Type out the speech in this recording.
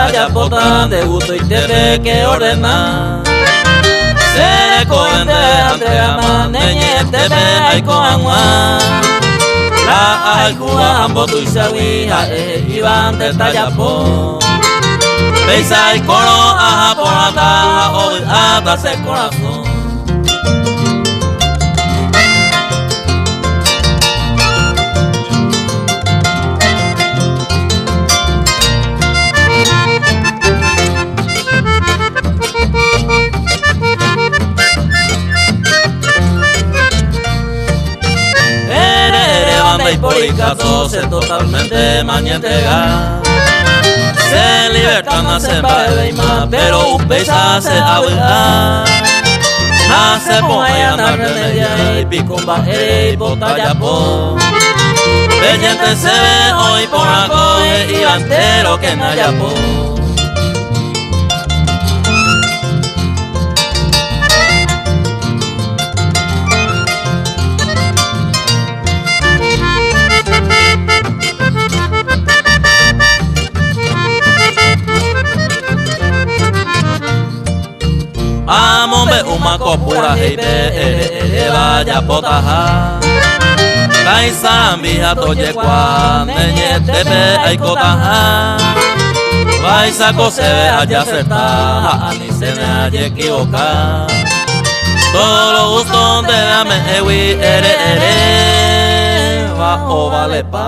talla bota de gusto y te que ordenar. Se cohen de Andrea neñe te hay con agua. La alcua ambos tu isaguija iban de talla po. Beisa el coro a por la taja o atas el corazón. Y por el caso se totalmente mañetega. Se libertan nace para y más, pero un pesa se abuela. Nace por allá na remedia y picumba y botalla po. Bellente se ve hoy por la coge y antero que naya po. Amombe uma copura heibe vaya potaja. Kaisambija toye kwa neñe tepe aikotaja. Vaisa cosebe haya acertaja ni se me haya equivocar. Todo lo gusto de la mewi ere va o vale pa.